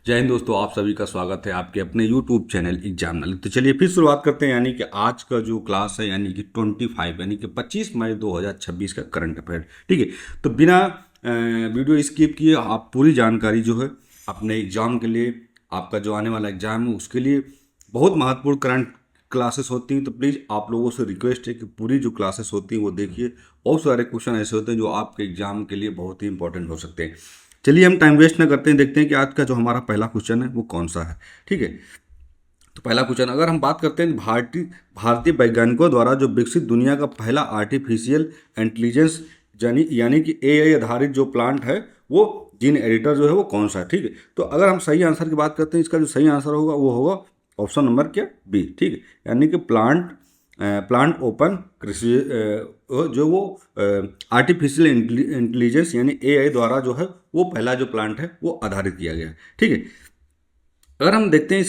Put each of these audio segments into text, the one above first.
जय हिंद दोस्तों, आप सभी का स्वागत है आपके अपने YouTube चैनल एग्जाम नॉलेज। तो चलिए फिर शुरुआत करते हैं। यानी कि आज का जो क्लास है यानी कि 25 यानी कि 25 मई 2026 का करंट अफेयर। ठीक है, तो बिना वीडियो स्किप किए आप पूरी जानकारी जो है अपने एग्जाम के लिए, आपका जो आने वाला एग्जाम है उसके लिए बहुत महत्वपूर्ण करंट क्लासेस होती हैं। तो प्लीज़ आप लोगों से रिक्वेस्ट है कि पूरी जो क्लासेस होती हैं वो देखिए। बहुत सारे क्वेश्चन ऐसे होते हैं जो आपके एग्जाम के लिए बहुत ही इंपॉर्टेंट हो सकते हैं। चलिए हम टाइम वेस्ट ना करते हैं, देखते हैं कि आज का जो हमारा पहला क्वेश्चन है वो कौन सा है। ठीक है, तो पहला क्वेश्चन अगर हम बात करते हैं, भारतीय वैज्ञानिकों द्वारा जो विकसित दुनिया का पहला आर्टिफिशियल इंटेलिजेंस यानी कि एआई आधारित जो प्लांट है वो जीन एडिटर जो है वो कौन सा है। ठीक है, तो अगर हम सही आंसर की बात करते हैं, इसका जो सही आंसर होगा वो होगा ऑप्शन नंबर क्या, बी। ठीक है, यानी कि प्लांट ओपन कृषि जो वो आर्टिफिशियल इंटेलिजेंस यानी एआई द्वारा जो है वो पहला जो प्लांट है वो आधारित किया गया है। ठीक है, अगर हम देखते हैं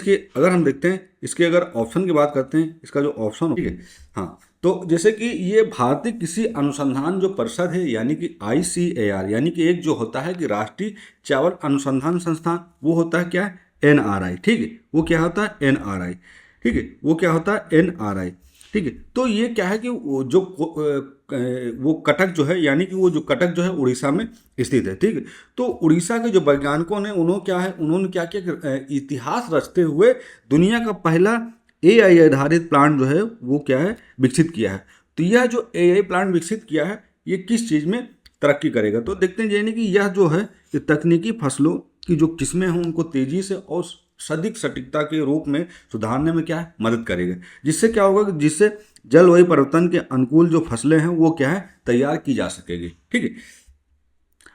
इसके अगर ऑप्शन की बात करते हैं, इसका जो ऑप्शन, ठीक है, हाँ, तो जैसे कि ये भारतीय कृषि अनुसंधान जो परिषद है यानी कि ICAR, यानी कि एक जो होता है कि राष्ट्रीय चावल अनुसंधान संस्थान, वो होता है क्या है, NRI। ठीक है, वो क्या होता है, NRI। ठीक है, वो क्या होता है, NRI। ठीक है, तो ये क्या है कि वो कटक जो है, यानी कि वो जो कटक जो है उड़ीसा में स्थित है। ठीक है, तो उड़ीसा के जो वैज्ञानिकों ने उन्होंने क्या किया कि इतिहास रचते हुए दुनिया का पहला एआई आधारित प्लांट जो है वो क्या है, विकसित किया है। तो यह जो एआई प्लांट विकसित किया है ये किस चीज़ में तरक्की करेगा, तो देखते हैं यानी कि यह जो है ये तकनीकी फसलों की जो किस्में हैं उनको तेजी से और सटीक सटीकता के रूप में सुधारने में क्या है, मदद करेगा। जिससे क्या होगा कि जिससे जलवायु परिवर्तन के अनुकूल जो फसलें हैं वो क्या है, तैयार की जा सकेगी। ठीक है,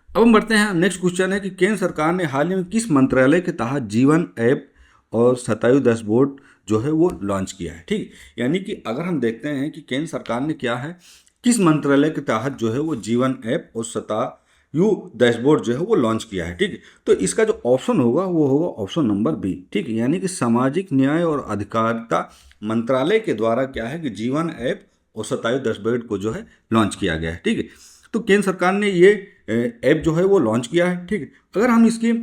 अब हम बढ़ते हैं। नेक्स्ट क्वेश्चन है कि केंद्र सरकार ने हाल ही में किस मंत्रालय के तहत जीवन ऐप और शतायु डैशबोर्ड जो है वो लॉन्च किया है। ठीक, यानी कि अगर हम देखते हैं कि केंद्र सरकार ने क्या है, किस मंत्रालय के तहत जो है वो जीवन ऐप और शतायु डैशबोर्ड जो है वो लॉन्च किया है। ठीक है, तो इसका जो ऑप्शन होगा वो होगा ऑप्शन नंबर बी। ठीक है, यानी कि सामाजिक न्याय और अधिकारिता मंत्रालय के द्वारा क्या है कि जीवन ऐप और शतायु डैशबोर्ड को जो है लॉन्च किया गया है। ठीक है, तो केंद्र सरकार ने ये ऐप जो है वो लॉन्च किया है। ठीक है, अगर हम इसकी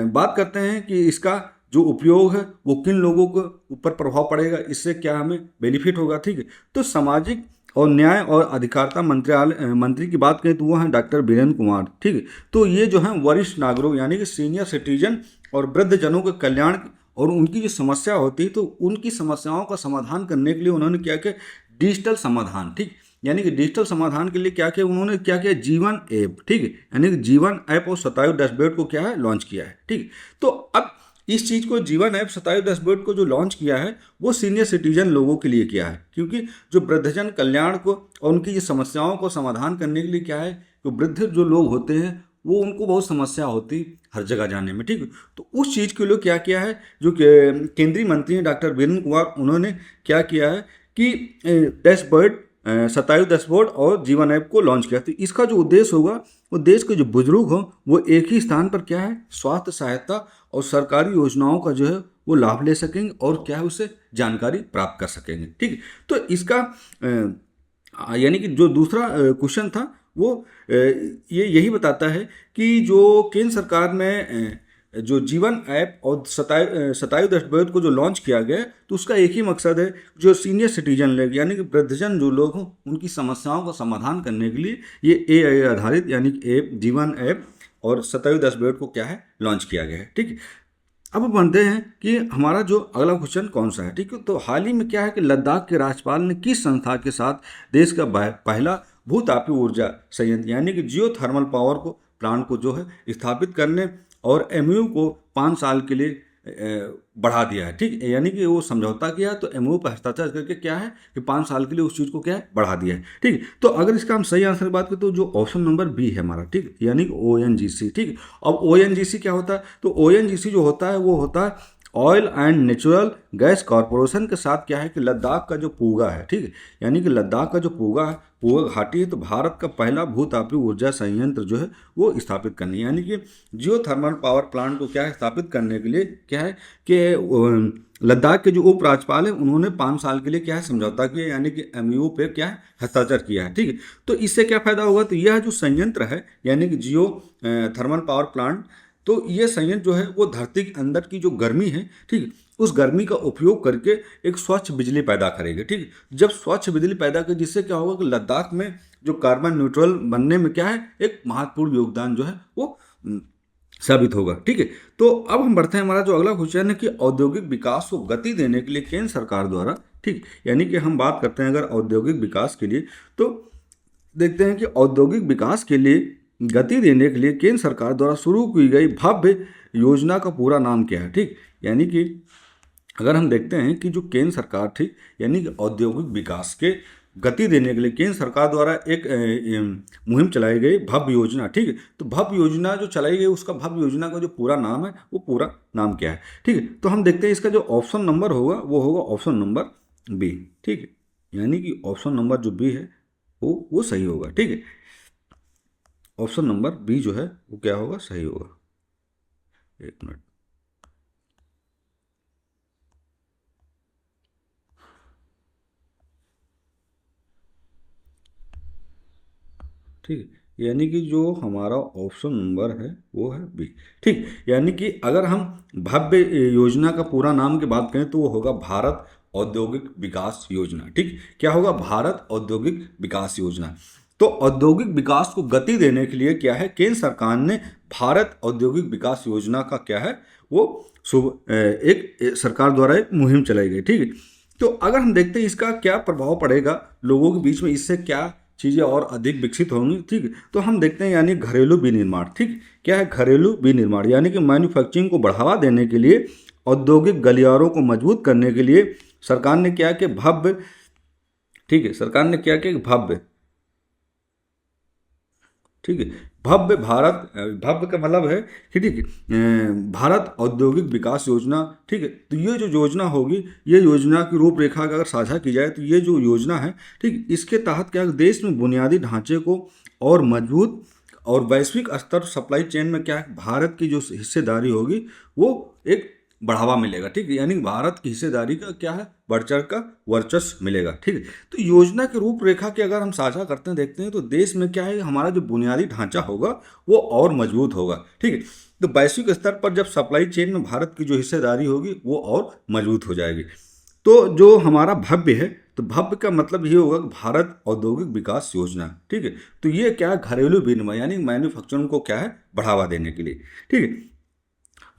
बात करते हैं कि इसका जो उपयोग है वो किन लोगों के ऊपर प्रभाव पड़ेगा, इससे क्या हमें बेनिफिट होगा। ठीक है, तो सामाजिक और न्याय और अधिकारिता मंत्री की बात करें तो वो हैं डॉक्टर वीरेंद्र कुमार। ठीक है, तो ये जो है वरिष्ठ नागरिक यानी कि सीनियर सिटीजन और वृद्धजनों के कल्याण और उनकी जो समस्या होती है तो उनकी समस्याओं का समाधान करने के लिए उन्होंने क्या किया, डिजिटल समाधान। ठीक, यानी कि डिजिटल समाधान के लिए क्या किया उन्होंने, क्या किया, जीवन ऐप। ठीक है, यानी कि जीवन ऐप और शतायु डैशबोर्ड को क्या है, लॉन्च किया है। ठीक, तो अब इस चीज़ को जीवन ऐप शतायु डैशबोर्ड को जो लॉन्च किया है वो सीनियर सिटीजन लोगों के लिए किया है, क्योंकि जो वृद्धजन कल्याण को और उनकी जो समस्याओं को समाधान करने के लिए क्या है, तो वृद्ध जो लोग होते हैं वो उनको बहुत समस्या होती हर जगह जाने में। ठीक है, तो उस चीज़ के लिए क्या किया है, जो केंद्रीय मंत्री हैं डॉक्टर वीरेंद्र कुमार, उन्होंने क्या किया है कि डैशबोर्ड शतायु डैशबोर्ड और जीवन ऐप को लॉन्च किया। तो इसका जो उद्देश्य होगा वो देश के जो बुजुर्ग हो वो एक ही स्थान पर क्या है, स्वास्थ्य सहायता और सरकारी योजनाओं का जो है वो लाभ ले सकेंगे और क्या है उससे जानकारी प्राप्त कर सकेंगे। ठीक है, तो इसका यानी कि जो दूसरा क्वेश्चन था वो ये यही बताता है कि जो केंद्र सरकार ने जो जीवन ऐप और शतायु डैशबोर्ड को जो लॉन्च किया गया है तो उसका एक ही मकसद है, जो सीनियर सिटीजन लोग यानी कि वृद्धजन जो लोग हों उनकी समस्याओं का समाधान करने के लिए ये एआई आधारित यानी कि ऐप जीवन ऐप और शतायु डैशबोर्ड को क्या है, लॉन्च किया गया है। ठीक है, अब बनते हैं कि हमारा जो अगला क्वेश्चन कौन सा है। ठीक है, तो हाल ही में क्या है कि लद्दाख के राज्यपाल ने किस संस्था के साथ देश का पहला भूतापीय ऊर्जा संयंत्र यानी कि जियो थर्मल पावर को प्लांट को जो है स्थापित करने और MOU को 5 साल के लिए बढ़ा दिया है। ठीक, यानी कि वो समझौता किया तो MOU पर हस्ताक्षर करके क्या है कि 5 साल के लिए उस चीज़ को क्या है, बढ़ा दिया है। ठीक, तो अगर इसका हम सही आंसर की बात करें तो जो ऑप्शन नंबर बी है हमारा, ठीक, यानी कि ONGC। ठीक, अब ONGC क्या होता है, तो ONGC जो होता है वो होता है oil and natural gas corporation के साथ क्या है कि लद्दाख का जो पूगा है, ठीक है, यानी कि लद्दाख का जो पूगा है, पूगा घाटी है, तो भारत का पहला भूतापीय ऊर्जा संयंत्र जो है वो स्थापित करनी है, यानी कि जियो थर्मल पावर प्लांट को क्या है स्थापित करने के लिए क्या है कि लद्दाख के जो उपराज्यपाल है उन्होंने 5 साल के लिए क्या है समझौता किया, यानी कि MOU पे क्या है हस्ताक्षर किया है। ठीक है, तो इससे क्या फायदा होगा, तो यह जो संयंत्र है यानी कि जियो थर्मल पावर प्लांट तो ये संयंत्र जो है वो धरती के अंदर की जो गर्मी है, ठीक है, उस गर्मी का उपयोग करके एक स्वच्छ बिजली पैदा करेगी, ठीक है। जब स्वच्छ बिजली पैदा करेगी, जिससे क्या होगा कि लद्दाख में जो कार्बन न्यूट्रल बनने में क्या है एक महत्वपूर्ण योगदान जो है वो साबित होगा, ठीक है। तो अब हम बढ़ते हैं, हमारा जो अगला क्वेश्चन है कि औद्योगिक विकास को गति देने के लिए केंद्र सरकार द्वारा, ठीक, यानी कि हम बात करते हैं अगर औद्योगिक विकास के लिए, तो देखते हैं कि औद्योगिक विकास के लिए गति देने के लिए केंद्र सरकार द्वारा शुरू की गई भव्य योजना का पूरा नाम क्या है, ठीक। यानी कि अगर हम देखते हैं कि जो केंद्र सरकार थी, यानी कि औद्योगिक विकास के गति देने के लिए केंद्र सरकार द्वारा एक मुहिम चलाई गई भव्य योजना, ठीक है। तो भव्य योजना जो चलाई गई, उसका भव्य योजना का जो पूरा नाम है वो पूरा नाम क्या है, ठीक है। तो हम देखते हैं इसका जो ऑप्शन नंबर होगा वो होगा ऑप्शन नंबर बी, ठीक है। यानी कि ऑप्शन नंबर जो बी है वो सही होगा, ठीक है। ऑप्शन नंबर बी जो है वो क्या होगा, सही होगा। एक मिनट, ठीक है। यानी कि जो हमारा ऑप्शन नंबर है वो है बी, ठीक। यानी कि अगर हम भव्य योजना का पूरा नाम की बात करें तो वो होगा भारत औद्योगिक विकास योजना, ठीक। क्या होगा, भारत औद्योगिक विकास योजना। तो औद्योगिक विकास को गति देने के लिए क्या है, केंद्र सरकार ने भारत औद्योगिक विकास योजना का क्या है वो एक सरकार द्वारा एक मुहिम चलाई गई, ठीक है। तो अगर हम देखते हैं इसका क्या प्रभाव पड़ेगा लोगों के बीच में, इससे क्या चीज़ें और अधिक विकसित होंगी, ठीक है। तो हम देखते हैं यानी घरेलू विनिर्माण, ठीक। क्या है, घरेलू विनिर्माण, यानी कि मैन्युफैक्चरिंग को बढ़ावा देने के लिए, औद्योगिक गलियारों को मजबूत करने के लिए सरकार ने क्या कि भव्य, ठीक है, सरकार ने क्या कि भव्य, ठीक है, भव्य भारत, भव्य का मतलब है कि ठीक है भारत औद्योगिक विकास योजना, ठीक है। तो ये जो योजना होगी, ये योजना की रूपरेखा अगर साझा की जाए तो ये जो योजना है, ठीक, इसके तहत क्या देश में बुनियादी ढांचे को और मजबूत और वैश्विक स्तर सप्लाई चेन में क्या है भारत की जो हिस्सेदारी होगी वो एक बढ़ावा मिलेगा, ठीक है। यानी भारत की हिस्सेदारी का क्या है बढ़ चढ़ का वर्चस्व मिलेगा, ठीक है। तो योजना की रूपरेखा के अगर हम साझा करते हैं देखते हैं तो देश में क्या है हमारा जो बुनियादी ढांचा होगा वो और मजबूत होगा, ठीक है। तो वैश्विक स्तर पर जब सप्लाई चेन में भारत की जो हिस्सेदारी होगी वो और मजबूत हो जाएगी। तो जो हमारा भव्य है, तो भव्य का मतलब ये होगा कि भारत औद्योगिक विकास योजना, ठीक है। तो ये क्या है घरेलू विनिर्माण यानी मैन्युफैक्चरिंग को क्या है बढ़ावा देने के लिए, ठीक है।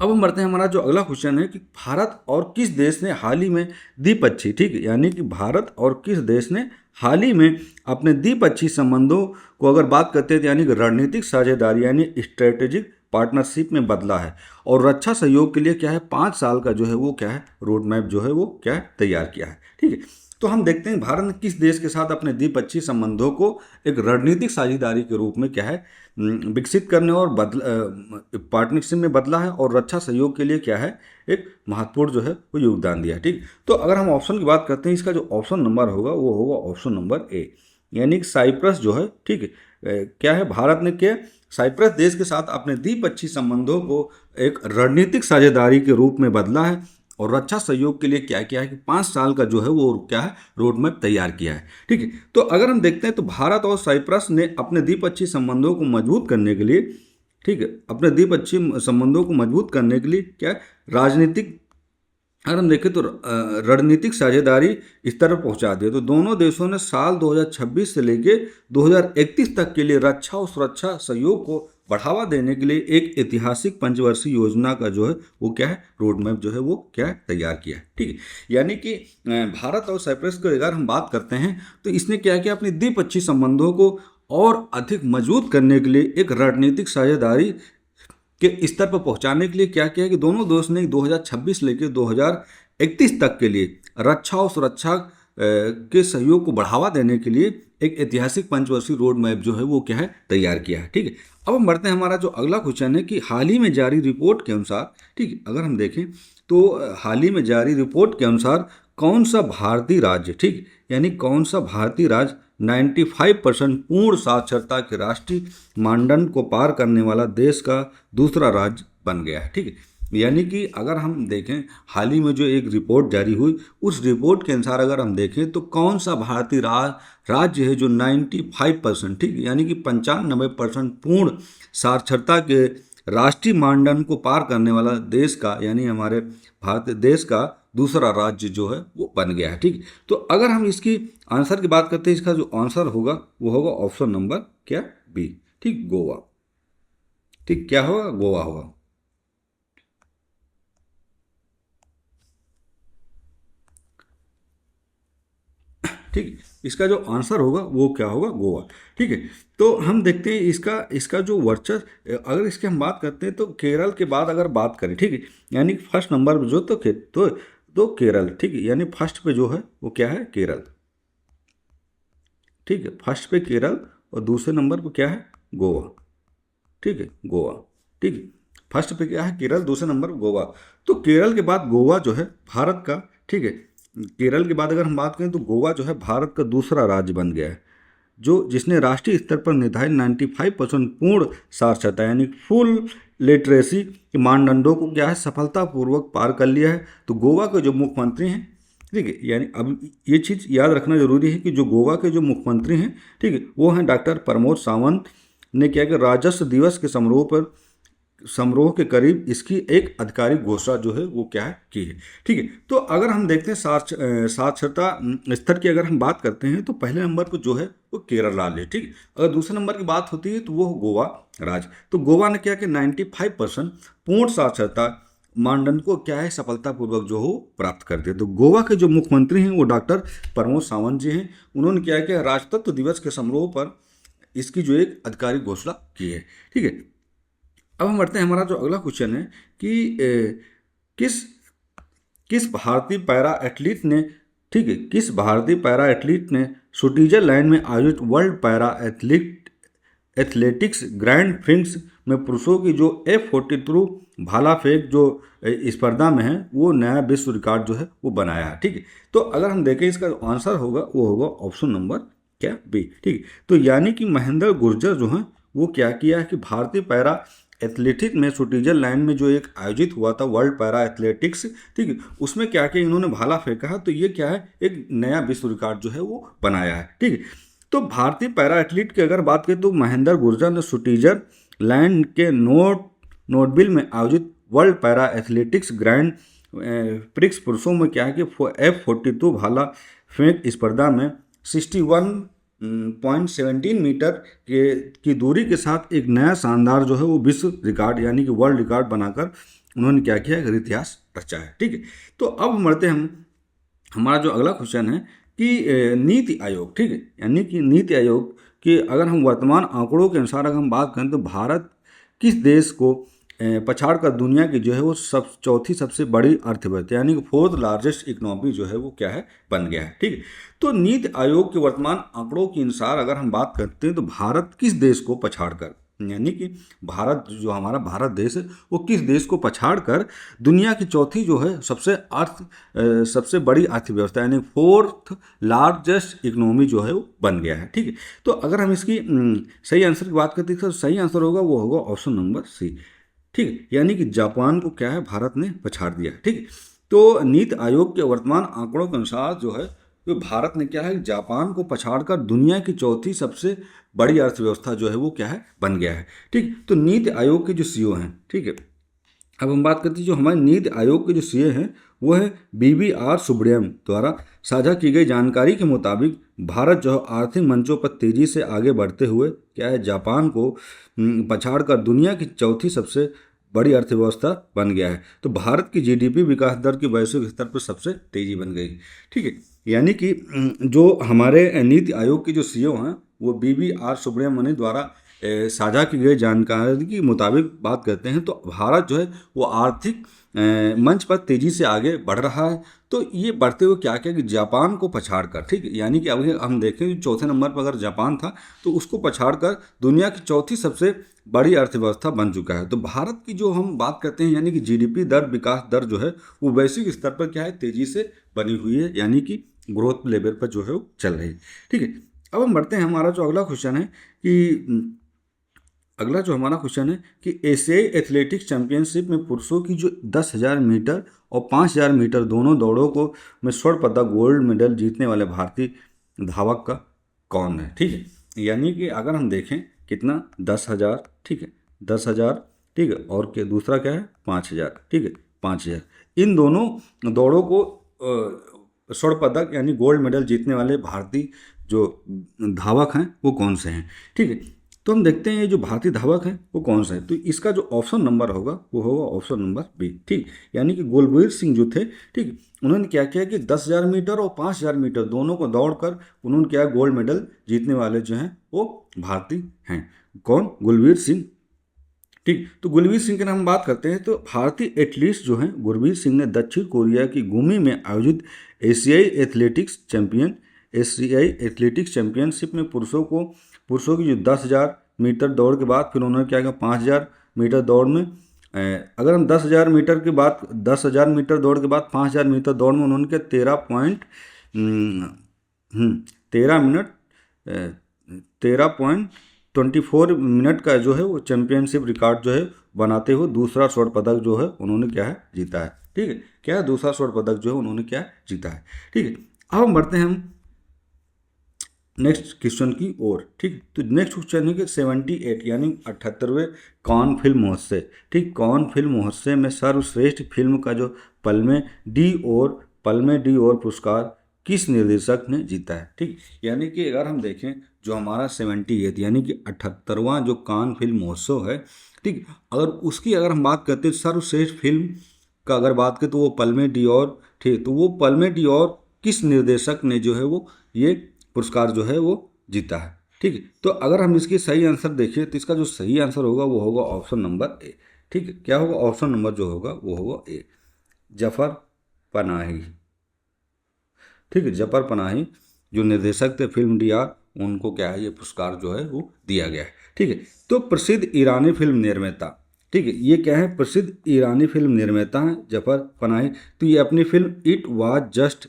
अब हम बढ़ते हैं, हमारा जो अगला क्वेश्चन है कि भारत और किस देश ने हाल ही में द्विपक्षीय, ठीक है, यानी कि भारत और किस देश ने हाल ही में अपने द्विपक्षीय संबंधों को अगर बात करते हैं तो यानी कि रणनीतिक साझेदारी यानी स्ट्रेटेजिक पार्टनरशिप में बदला है और रक्षा सहयोग के लिए क्या है 5 साल का जो है वो क्या है रोड मैप जो है वो क्या है तैयार किया है, ठीक है। तो हम देखते हैं भारत ने किस देश के साथ अपने द्विपक्षीय संबंधों को एक रणनीतिक साझेदारी के रूप में क्या है विकसित करने और पार्टनरशिप में बदला है और रक्षा सहयोग के लिए क्या है एक महत्वपूर्ण जो है वो योगदान दिया है, ठीक। तो अगर हम ऑप्शन की बात करते हैं, इसका जो ऑप्शन नंबर होगा वो होगा ऑप्शन नंबर ए, यानी कि साइप्रस जो है, ठीक है, क्या है भारत ने क्या साइप्रस देश के साथ अपने द्विपक्षीय संबंधों को एक रणनीतिक साझेदारी के रूप में बदला है और रक्षा सहयोग के लिए क्या किया है कि 5 साल का जो है वो क्या है रोड मैप तैयार किया है, ठीक है। तो अगर हम देखते हैं तो भारत और साइप्रस ने अपने द्विपक्षीय संबंधों को मजबूत करने के लिए, ठीक है, अपने द्विपक्षीय संबंधों को मजबूत करने के लिए क्या राजनीतिक, अगर हम देखें तो रणनीतिक साझेदारी स्तर पर पहुंचा दिया। तो दोनों देशों ने साल 2026 से लेके 2031 तक के लिए रक्षा और सुरक्षा सहयोग को बढ़ावा देने के लिए एक ऐतिहासिक पंचवर्षीय योजना का जो है वो क्या है रोड मैप जो है वो क्या है तैयार किया है, ठीक है। यानी कि भारत और साइप्रस की अगर हम बात करते हैं तो इसने क्या किया अपने द्विपक्षीय संबंधों को और अधिक मजबूत करने के लिए एक रणनीतिक साझेदारी के स्तर पर पहुंचाने के लिए क्या किया कि दोनों देश ने 2026 लेकर 2031 तक के लिए रक्षा और सुरक्षा के सहयोग को बढ़ावा देने के लिए एक ऐतिहासिक पंचवर्षीय रोड मैप जो है वो क्या है तैयार किया है, ठीक है। अब हम बढ़ते हैं, हमारा जो अगला क्वेश्चन है कि हाल ही में जारी रिपोर्ट के अनुसार, ठीक है, अगर हम देखें तो हाल ही में जारी रिपोर्ट के अनुसार कौन सा भारतीय राज्य, ठीक, यानी कौन सा भारतीय राज्य 95% पूर्ण साक्षरता के राष्ट्रीय मानदंड को पार करने वाला देश का दूसरा राज्य बन गया है, ठीक है। यानी कि अगर हम देखें हाल ही में जो एक रिपोर्ट जारी हुई उस रिपोर्ट के अनुसार अगर हम देखें तो कौन सा भारतीय राज्य है जो 95%, ठीक, यानी कि 95% पूर्ण साक्षरता के राष्ट्रीय मानदंड को पार करने वाला देश का यानी हमारे भारत देश का दूसरा राज्य जो है वो बन गया है। ठीक, तो अगर हम इसकी आंसर की बात करते हैं, इसका जो आंसर होगा वो होगा ऑप्शन नंबर क्या, बी। ठीक, गोवा। ठीक, क्या होगा, गोवा होगा। ठीक, इसका जो आंसर होगा वो क्या होगा, गोवा। ठीक है, तो हम देखते हैं इसका इसका जो वर्चस्व, अगर इसकी हम बात करते हैं तो केरल के बाद अगर बात करें, ठीक है, यानी फर्स्ट नंबर पे जो तो केरल। ठीक है, यानी फर्स्ट पे जो है वो क्या है, केरल। ठीक है, फर्स्ट पे केरल और दूसरे नंबर पे क्या है, गोवा। ठीक है, गोवा। ठीक है, फर्स्ट पे क्या है, केरल, दूसरे नंबर पे गोवा। तो केरल के बाद गोवा जो है भारत का, ठीक है, केरल के बाद अगर हम बात करें तो गोवा जो है भारत का दूसरा राज्य बन गया है, जो जिसने राष्ट्रीय स्तर पर निर्धारित 95% पूर्ण साक्षरता यानी फुल लिटरेसी के मानदंडों को क्या है, सफलतापूर्वक पार कर लिया है। तो गोवा के जो मुख्यमंत्री हैं, ठीक है, यानी अब ये चीज़ याद रखना जरूरी है कि जो गोवा के जो मुख्यमंत्री हैं, ठीक है, वो हैं डॉक्टर प्रमोद सावंत ने क्या कि राजस्व दिवस के समारोह के करीब इसकी एक आधिकारिक घोषणा जो है वो क्या है, की है। ठीक है, तो अगर हम देखते हैं साक्षरता स्तर की अगर हम बात करते हैं तो पहले नंबर पर जो है वो केरल राज्य है। ठीक, अगर दूसरे नंबर की बात होती है तो वो गोवा राज्य। तो गोवा ने क्या कि 95% पूर्ण साक्षरता मानदंड को क्या है, सफलतापूर्वक जो हो प्राप्त कर दिया। तो गोवा के जो मुख्यमंत्री हैं वो डॉक्टर प्रमोद सावंत जी हैं। उन्होंने क्या किया, राजतत्व दिवस के समारोह पर इसकी जो एक आधिकारिक घोषणा की है। ठीक है, अब हम बढ़ते हैं, हमारा जो अगला क्वेश्चन है कि किस किस भारतीय पैरा एथलीट ने, ठीक है, किस भारतीय पैरा एथलीट ने स्विट्जरलैंड में आयोजित world para athletics grand prix में पुरुषों की जो F42 भाला फेंक जो स्पर्धा में है वो नया विश्व रिकॉर्ड जो है वो बनाया है। ठीक है, तो अगर हम देखें इसका जो आंसर होगा वो होगा ऑप्शन नंबर क्या, बी। ठीक है, तो यानी कि महेंद्र गुर्जर जो है वो क्या किया है कि भारतीय पैरा एथलेटिक्स में स्विट्जरलैंड में जो एक आयोजित हुआ था वर्ल्ड पैरा एथलेटिक्स, ठीक है, उसमें क्या किया इन्होंने, भाला फेंका है। तो ये क्या है, एक नया विश्व रिकॉर्ड जो है वो बनाया है। ठीक है, तो भारतीय पैरा एथलीट की अगर बात करें तो महेंद्र गुर्जर ने स्विट्जरलैंड के नोटविल में आयोजित world para athletics grand prix पुरुषों में क्या है कि F42 भाला फेंक स्पर्धा में 61.17 मीटर की दूरी के साथ एक नया शानदार जो है वो विश्व रिकॉर्ड यानी कि वर्ल्ड रिकॉर्ड बनाकर उन्होंने क्या किया, इतिहास रचा है। ठीक है, तो अब बढ़ते हम, हमारा जो अगला क्वेश्चन है कि नीति आयोग, ठीक है, यानी कि नीति आयोग के अगर हम वर्तमान आंकड़ों के अनुसार अगर हम बात करें तो भारत किस देश को पछाड़ कर दुनिया की जो है वो चौथी सबसे बड़ी अर्थव्यवस्था यानी कि फोर्थ लार्जेस्ट इकोनॉमी जो है वो क्या है, बन गया है। ठीक है, तो नीति आयोग के वर्तमान आंकड़ों के अनुसार अगर हम बात करते हैं तो भारत किस देश को पछाड़ कर, यानी कि भारत जो हमारा भारत देश है वो किस देश को पछाड़ कर दुनिया की चौथी जो है सबसे बड़ी अर्थव्यवस्था यानी फोर्थ लार्जेस्ट इकोनॉमी जो है वो बन गया है। ठीक है, तो अगर हम इसकी सही आंसर की बात करते हैं तो सही आंसर होगा वो होगा ऑप्शन नंबर सी। ठीक है, यानी कि जापान को क्या है, भारत ने पछाड़ दिया। ठीक है, तो नीति आयोग के वर्तमान आंकड़ों के अनुसार जो है तो भारत ने क्या है, जापान को पछाड़कर दुनिया की चौथी सबसे बड़ी अर्थव्यवस्था जो है वो क्या है, बन गया है। ठीक, तो नीति आयोग के जो सीईओ हैं, ठीक है, अब हम बात करते हैं जो हमारे नीति आयोग के जो सीए हैं वो है BVR सुब्रमण्यम द्वारा साझा की गई जानकारी के मुताबिक भारत जो है आर्थिक मंचों पर तेजी से आगे बढ़ते हुए क्या है, जापान को पछाड़कर दुनिया की चौथी सबसे बड़ी अर्थव्यवस्था बन गया है। तो भारत की GDP विकास दर की वैश्विक स्तर पर सबसे तेजी बन गई। ठीक है, यानी कि जो हमारे नीति आयोग के जो सीईओ हैं वो BVR सुब्रमण्यम द्वारा साझा की गई जानकारी के मुताबिक बात करते हैं तो भारत जो है वो आर्थिक मंच पर तेजी से आगे बढ़ रहा है। तो ये बढ़ते हुए क्या किया कि जापान को पछाड़ कर, ठीक है, यानी कि अभी हम देखें चौथे नंबर पर अगर जापान था तो उसको पछाड़ कर दुनिया की चौथी सबसे बड़ी अर्थव्यवस्था बन चुका है। तो भारत की जो हम बात करते हैं यानी कि GDP दर, विकास दर जो है वो वैश्विक स्तर पर क्या है, तेजी से बनी हुई है, यानी कि ग्रोथ लेवल पर जो है वो चल रही है। ठीक है, अब हम बढ़ते हैं, हमारा जो अगला क्वेश्चन है कि अगला जो हमारा क्वेश्चन है कि एशियाई एथलेटिक्स चैंपियनशिप में पुरुषों की जो 10,000 मीटर और 5,000 मीटर दोनों दौड़ों को में स्वर्ण पदक गोल्ड मेडल जीतने वाले भारतीय धावक का कौन है। ठीक है, यानी कि अगर हम देखें कितना, 10,000, ठीक है, 10,000 ठीक है, और क्या दूसरा क्या है 5,000, ठीक है 5,000। इन दोनों दौड़ों को स्वर्ण पदक यानी गोल्ड मेडल जीतने वाले भारतीय जो धावक हैं वो कौन से हैं, ठीक है। तो हम देखते हैं ये जो भारतीय धावक हैं वो कौन सा है, तो इसका जो ऑप्शन नंबर होगा वो होगा ऑप्शन नंबर बी, ठीक। यानी कि गुलबीर सिंह जो थे, ठीक, उन्होंने क्या किया कि 10,000 मीटर और 5,000 मीटर दोनों को दौड़कर उन्होंने क्या गोल्ड मेडल जीतने वाले जो हैं वो भारतीय हैं। कौन? गुलबीर सिंह, ठीक। तो गुरवीर सिंह के नाम हम बात करते हैं तो भारतीय एथलीट्स जो हैं गुरवीर सिंह ने दक्षिण कोरिया की गुमी में आयोजित एशियाई एथलेटिक्स चैंपियनशिप में पुरुषों की जो 10,000 मीटर दौड़ के बाद फिर उन्होंने क्या किया 5,000 मीटर दौड़ में अगर हम 10,000 मीटर दौड़ के बाद 5,000 मीटर दौड़ में उन्होंने क्या 13.24 मिनट का जो है वो चैंपियनशिप रिकॉर्ड जो है बनाते हुए दूसरा स्वर्ण पदक जो है उन्होंने क्या है जीता है, ठीक है। क्या है दूसरा स्वर्ण पदक जो है उन्होंने क्या जीता है, ठीक है। अब हम बढ़ते हैं हम नेक्स्ट क्वेश्चन की ओर, ठीक। तो नेक्स्ट क्वेश्चन है कि 78 यानी 78वें कान फिल्म महोत्सव, ठीक। कान फिल्म महोत्सव में सर्वश्रेष्ठ फिल्म का जो पल्मे डी और पुरस्कार किस निर्देशक ने जीता है, ठीक। यानी कि अगर हम देखें जो हमारा 78 यानी कि 78वां जो कान फिल्म महोत्सव है, ठीक, अगर हम बात करते हैं सर्वश्रेष्ठ फिल्म का अगर बात करें तो वो पल्मे डी और, ठीक। तो वो पल्मे डी और किस निर्देशक ने जो है वो ये पुरस्कार जो है वो जीता है, ठीक है। तो अगर हम इसकी सही आंसर देखें तो इसका जो सही आंसर होगा वो होगा ऑप्शन नंबर ए, ठीक है। क्या होगा ऑप्शन नंबर जो होगा वो होगा ए, जफर पनाही, ठीक है। जफर पनाही जो निर्देशक थे फिल्म डी आर, उनको क्या है ये पुरस्कार जो है वो दिया गया है, ठीक है। तो प्रसिद्ध ईरानी फिल्म निर्माता, ठीक है, ये क्या है प्रसिद्ध ईरानी फिल्म निर्माता हैं जफर पनाही। तो ये अपनी film it was just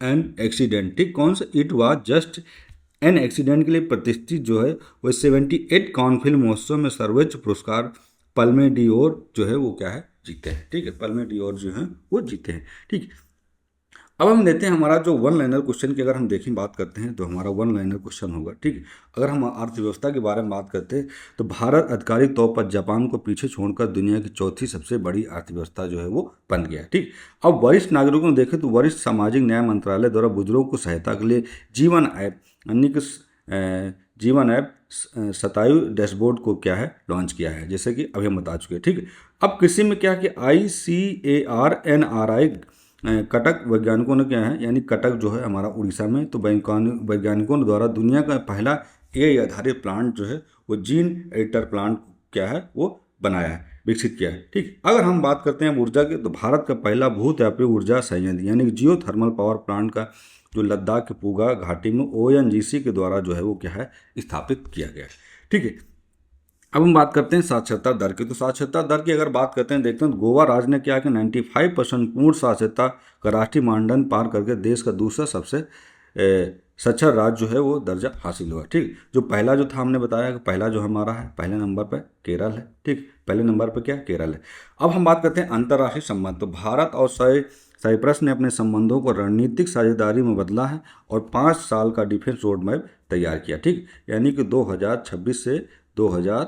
an accident, ठीक, कौन सा it was just an accident के लिए प्रतिष्ठित जो है वो 78 कान फिल्म महोत्सव में सर्वोच्च पुरस्कार पल्मे डी और जो है वो क्या है जीते हैं, ठीक है। पल्मे डी और जो है वो जीते हैं, ठीक। अब हम लेते हैं हमारा जो वन लाइनर क्वेश्चन की अगर हम देखें बात करते हैं तो हमारा वन लाइनर क्वेश्चन होगा, ठीक। अगर हम अर्थव्यवस्था के बारे में बात करते हैं तो भारत आधिकारिक तौर पर जापान को पीछे छोड़कर दुनिया की चौथी सबसे बड़ी अर्थव्यवस्था जो है वो बन गया है, ठीक। अब वरिष्ठ नागरिकों को देखें तो वरिष्ठ सामाजिक न्याय मंत्रालय द्वारा बुजुर्गों को सहायता के लिए जीवन ऐप यानी कि जीवन ऐप शतायु डैशबोर्ड को क्या है लॉन्च किया है, जैसे कि अभी हम बता चुके हैं, ठीक है। अब कृषि में क्या कि ICAR-NRI कटक वैज्ञानिकों ने क्या है यानी कटक जो है हमारा उड़ीसा में, तो वैज्ञानिकों द्वारा दुनिया का पहला AI आधारित प्लांट जो है वो जीन एडिटर प्लांट क्या है वो बनाया है, विकसित किया है, ठीक। अगर हम बात करते हैं ऊर्जा की तो भारत का पहला भूतापीय ऊर्जा संयंत्र यानी जियो थर्मल पावर प्लांट का जो लद्दाख के पूगा घाटी में ONGC के द्वारा जो है वो क्या है स्थापित किया गया है, ठीक है। अब हम बात करते हैं साक्षरता दर की, तो साक्षरता दर की अगर बात करते हैं देखते हैं तो गोवा राज्य ने क्या कि 95% पूर्ण साक्षरता का राष्ट्रीय मानदंड पार करके देश का दूसरा सबसे साक्षर राज्य जो है वो दर्जा हासिल हुआ, ठीक। जो पहला जो था हमने बताया कि पहला जो हमारा है पहले नंबर पर केरल है, ठीक, पहले नंबर पर क्या केरल है। अब हम बात करते हैं अंतर्राष्ट्रीय संबंध, तो भारत और साइप्रस ने अपने संबंधों को रणनीतिक साझेदारी में बदला है और 5 साल का डिफेंस रोड मैप तैयार किया, ठीक, यानी कि 2026 से 2000,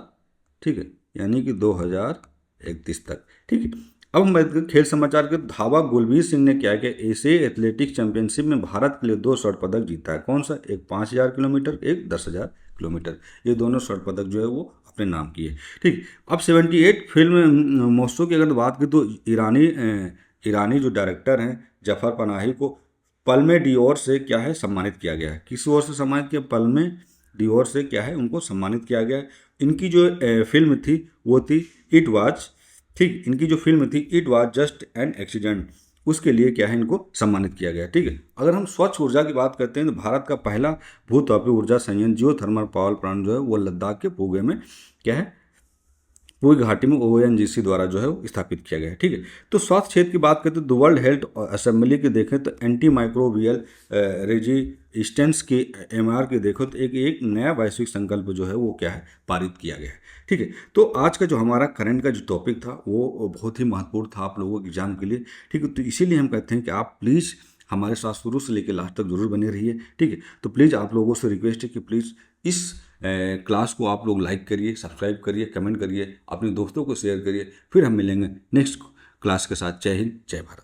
ठीक है, यानी कि 2031 तक, ठीक है। अब हम बात करें खेल समाचार के, धावक गुलबीर सिंह ने क्या किया एशियाई एथलेटिक्स चैंपियनशिप में भारत के लिए 2 स्वर्ण पदक जीता है, कौन सा, एक 5,000 किलोमीटर, एक 10,000 किलोमीटर, ये दोनों स्वर्ण पदक जो है वो अपने नाम किए, ठीक। अब 78 फिल्म महोत्सव की अगर बात करें तो ईरानी जो डायरेक्टर हैं जफर पनाही को पल्मे डी और से क्या है सम्मानित किया गया है, किस ओर से सम्मानित किया, पल्मे डी और से क्या है उनको सम्मानित किया गया है। इनकी जो फिल्म थी वो थी इट वाज, ठीक, इनकी जो फिल्म थी it was just an accident, उसके लिए क्या है इनको सम्मानित किया गया, ठीक है। अगर हम स्वच्छ ऊर्जा की बात करते हैं तो भारत का पहला भूतापीय ऊर्जा संयंत्र जियो थर्मल पावर प्लांट जो है वो लद्दाख के पूगे में क्या है पूरी घाटी में ONGC द्वारा जो है वो स्थापित किया गया है, ठीक है। तो स्वास्थ्य क्षेत्र की बात करते हैं तो वर्ल्ड हेल्थ असेंबली की देखें तो एंटी माइक्रोबियल रेजिस्टेंस की MR की देखो तो एक नया वैश्विक संकल्प जो है वो क्या है पारित किया गया है, ठीक है। तो आज का जो हमारा करंट का जो टॉपिक था वो बहुत ही महत्वपूर्ण था आप लोगों के एग्जाम के लिए, ठीक है। तो इसीलिए हम कहते हैं कि आप प्लीज़ हमारे साथ शुरू से लेकर लास्ट तक जरूर बने रहिए, ठीक है। तो प्लीज़ आप लोगों से रिक्वेस्ट है कि प्लीज़ इस क्लास को आप लोग लाइक करिए, सब्सक्राइब करिए, कमेंट करिए, अपने दोस्तों को शेयर करिए। फिर हम मिलेंगे नेक्स्ट क्लास के साथ। जय हिंद, जय भारत।